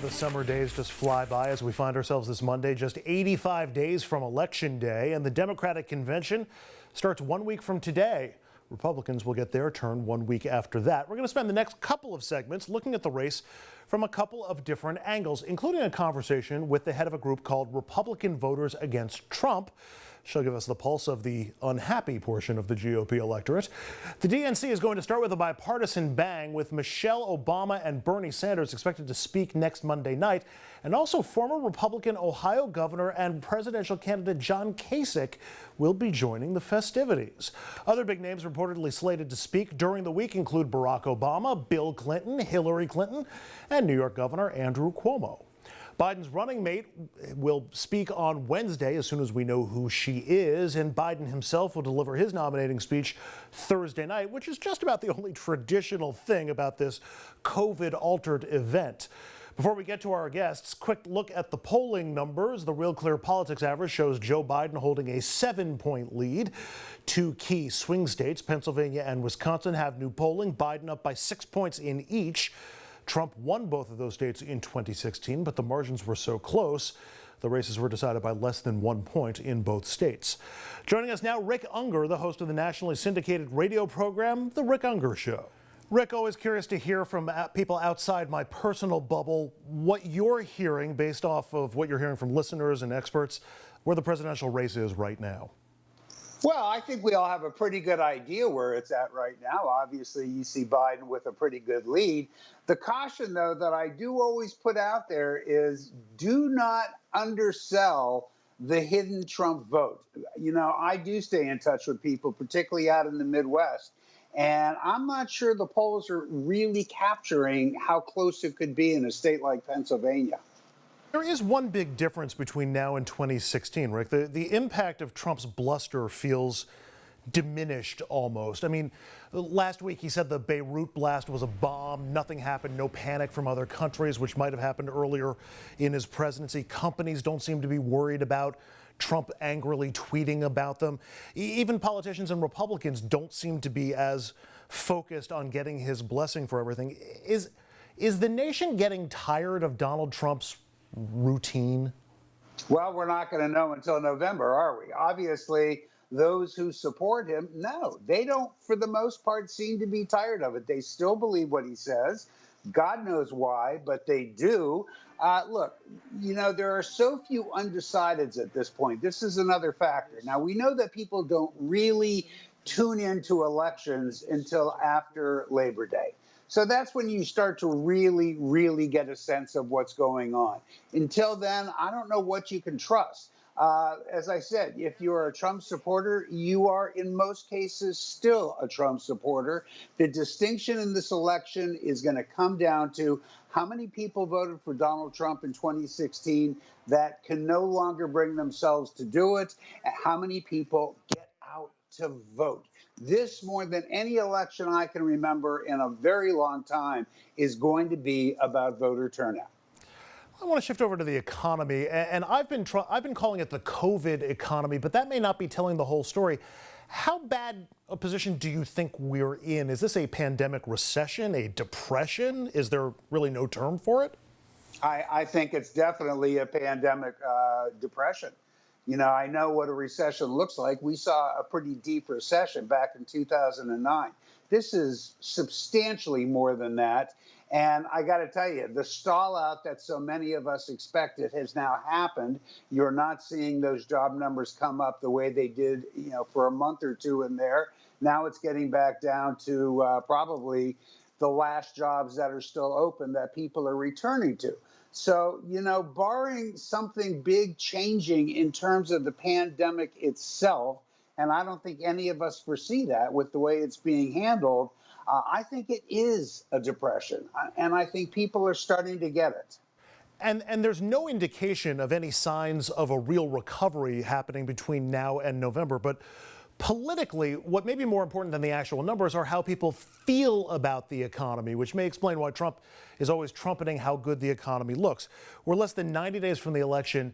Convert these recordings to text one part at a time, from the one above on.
the summer days just fly by as we find ourselves this Monday, just 85 days from Election Day, and the Democratic Convention starts 1 week from today. Republicans will get their turn 1 week after that. We're going to spend the next couple of segments looking at the race from a couple of different angles, including a conversation with the head of a group called Republican Voters Against Trump. She'll give us the pulse of the unhappy portion of the GOP electorate. The DNC is going to start with a bipartisan bang, with Michelle Obama and Bernie Sanders expected to speak next Monday night, and also former Republican Ohio governor and presidential candidate John Kasich will be joining the festivities. Other big names reportedly slated to speak during the week include Barack Obama, Bill Clinton, Hillary Clinton, and New York Governor Andrew Cuomo. Biden's running mate will speak on Wednesday as soon as we know who she is, and Biden himself will deliver his nominating speech Thursday night, which is just about the only traditional thing about this COVID-altered event. Before we get to our guests, quick look at the polling numbers. The Real Clear Politics average shows Joe Biden holding a 7-point lead. Two key swing states, Pennsylvania and Wisconsin, have new polling. Biden up by 6 points in each. Trump won both of those states in 2016, but the margins were so close, the races were decided by less than 1 point in both states. Joining us now, Rick Unger, the host of the nationally syndicated radio program, The Rick Unger Show. Rick, always curious to hear from people outside my personal bubble what you're hearing based off of what you're hearing from listeners and experts, where the presidential race is right now. Well, I think we all have a pretty good idea where it's at right now. Obviously, you see Biden with a pretty good lead. The caution, though, that I do always put out there is do not undersell the hidden Trump vote. You know, I do stay in touch with people, particularly out in the Midwest, and I'm not sure the polls are really capturing how close it could be in a state like Pennsylvania. There is one big difference between now and 2016, Rick. The impact of Trump's bluster feels diminished almost. I mean, last week he said the Beirut blast was a bomb. Nothing happened. No panic from other countries, which might have happened earlier in his presidency. Companies don't seem to be worried about Trump angrily tweeting about them. Even politicians and Republicans don't seem to be as focused on getting his blessing for everything. Is the nation getting tired of Donald Trump's routine? Well, we're not going to know until November, are we? Obviously, those who support him, no, they don't, for the most part, seem to be tired of it. They still believe what he says. God knows why, but they do. Look, you know, there are so few undecideds at this point. This is another factor. Now, we know that people don't really tune into elections until after Labor Day. So that's when you start to really, really get a sense of what's going on. Until then, I don't know what you can trust. As I said, if you're a Trump supporter, you are in most cases still a Trump supporter. The distinction in this election is going to come down to how many people voted for Donald Trump in 2016 that can no longer bring themselves to do it, and how many people get out to vote. This, more than any election I can remember in a very long time, is going to be about voter turnout. I want to shift over to the economy, and I've been calling it the COVID economy, but that may not be telling the whole story. How bad a position do you think we're in? Is this a pandemic recession, a depression? Is there really no term for it? I think it's definitely a pandemic depression. You know, I know what a recession looks like. We saw a pretty deep recession back in 2009. This is substantially more than that. And I got to tell you, the stall out that so many of us expected has now happened. You're not seeing those job numbers come up the way they did, you know, for a month or two in there. Now it's getting back down to probably the last jobs that are still open that people are returning to. So, you know, barring something big changing in terms of the pandemic itself, and I don't think any of us foresee that with the way it's being handled, I think it is a depression, and I think people are starting to get it. And there's no indication of any signs of a real recovery happening between now and November. But politically, what may be more important than the actual numbers are how people feel about the economy, which may explain why Trump is always trumpeting how good the economy looks. We're less than 90 days from the election.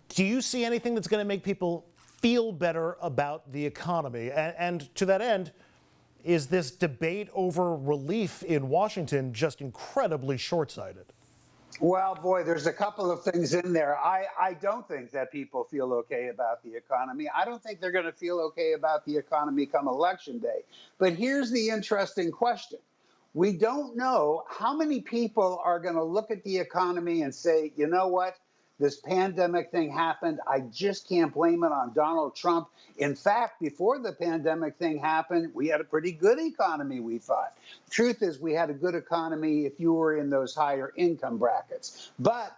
Do you see anything that's going to make people feel better about the economy? And to that end, is this debate over relief in Washington just incredibly short-sighted? Well, boy, there's a couple of things in there. I don't think that people feel okay about the economy. I don't think they're going to feel okay about the economy come election day. But here's the interesting question. We don't know how many people are going to look at the economy and say, you know what? This pandemic thing happened. I just can't blame it on Donald Trump. In fact, before the pandemic thing happened, we had a pretty good economy, we thought. Truth is, we had a good economy if you were in those higher income brackets. But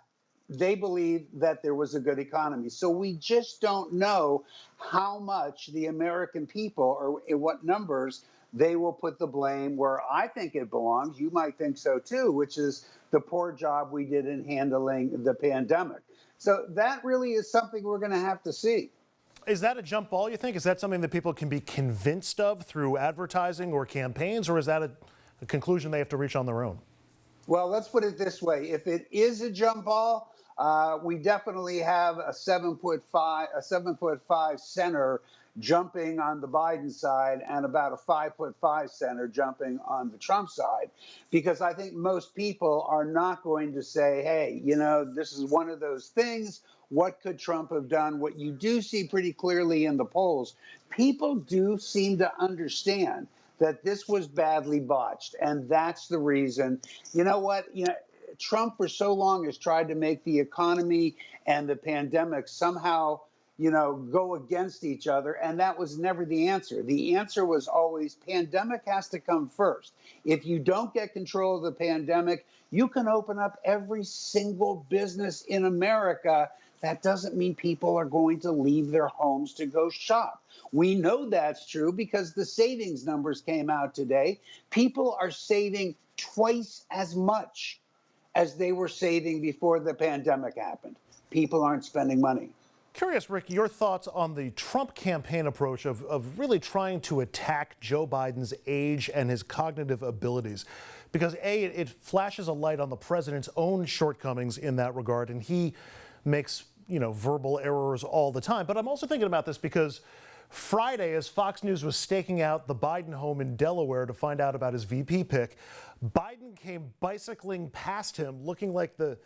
they believe that there was a good economy. So we just don't know how much the American people or in what numbers they will put the blame where I think it belongs. You might think so too, which is the poor job we did in handling the pandemic. So that really is something we're going to have to see. Is that a jump ball, you think? Is that something that people can be convinced of through advertising or campaigns, or is that a conclusion they have to reach on their own? Well, let's put it this way: if it is a jump ball, we definitely have a 7'5" center jumping on the Biden side, and about a 5'5" center jumping on the Trump side, because I think most people are not going to say, "Hey, you know, this is one of those things. What could Trump have done?" What you do see pretty clearly in the polls, people do seem to understand that this was badly botched. And that's the reason. You know what? Trump for so long has tried to make the economy and the pandemic somehow, go against each other. And that was never the answer. The answer was always pandemic has to come first. If you don't get control of the pandemic, you can open up every single business in America. That doesn't mean people are going to leave their homes to go shop. We know that's true because the savings numbers came out today. People are saving twice as much as they were saving before the pandemic happened. People aren't spending money. Curious, Rick, your thoughts on the Trump campaign approach of really trying to attack Joe Biden's age and his cognitive abilities. Because A, it flashes a light on the president's own shortcomings in that regard, and he makes, verbal errors all the time. But I'm also thinking about this because Friday, as Fox News was staking out the Biden home in Delaware to find out about his VP pick, Biden came bicycling past him looking like the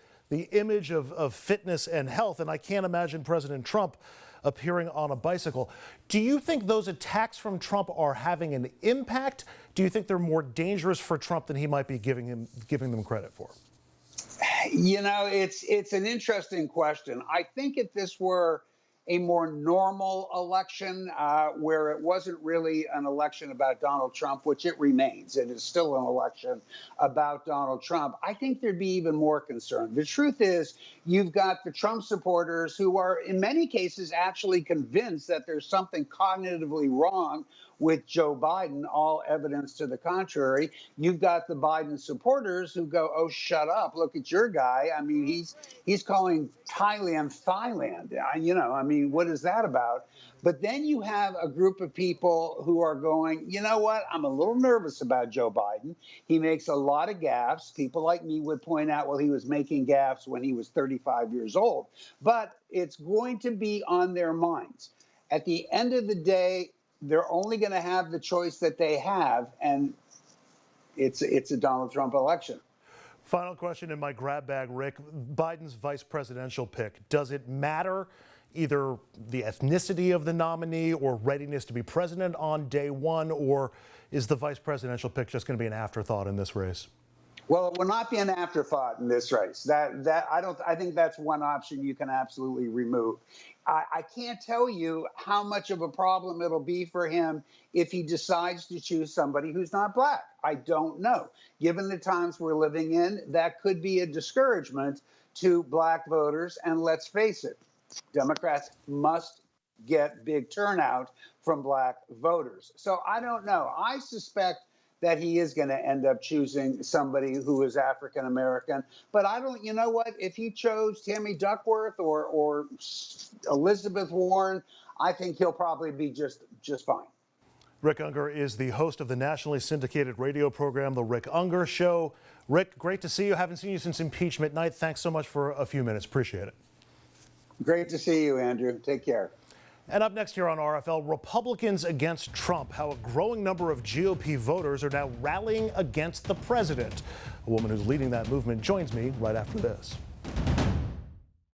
image of fitness and health. And I can't imagine President Trump appearing on a bicycle. Do you think those attacks from Trump are having an impact? Do you think they're more dangerous for Trump than he might be giving them credit for? It's an interesting question. I think if this were a more normal election where it wasn't really an election about Donald Trump, which it remains, it is still an election about Donald Trump, I think there'd be even more concern. The truth is, you've got the Trump supporters who are, in many cases, actually convinced that there's something cognitively wrong with Joe Biden, all evidence to the contrary. You've got the Biden supporters who go, "Oh, shut up. Look at your guy. I mean, he's calling Thailand Thailand. What is that about?" But then you have a group of people who are going, "You know what? I'm a little nervous about Joe Biden. He makes a lot of gaffes." People like me would point out, well, he was making gaffes when he was 35 years old. But it's going to be on their minds. At the end of the day, they're only going to have the choice that they have, and it's a Donald Trump election. Final question in my grab bag, Rick. Biden's vice presidential pick. Does it matter either the ethnicity of the nominee or readiness to be president on day one, or is the vice presidential pick just going to be an afterthought in this race? Well, it will not be an afterthought in this race. I think that's one option you can absolutely remove. I can't tell you how much of a problem it'll be for him if he decides to choose somebody who's not black. I don't know. Given the times we're living in, that could be a discouragement to black voters. And let's face it, Democrats must get big turnout from black voters. So I don't know. I suspect that he is going to end up choosing somebody who is African American. But I don't, you know what? If he chose Tammy Duckworth or Elizabeth Warren, I think he'll probably be just fine. Rick Unger is the host of the nationally syndicated radio program, The Rick Unger Show. Rick, great to see you. Haven't seen you since impeachment night. Thanks so much for a few minutes. Appreciate it. Great to see you, Andrew. Take care. And up next here on RFL, Republicans against Trump, how a growing number of GOP voters are now rallying against the president. A woman who's leading that movement joins me right after this.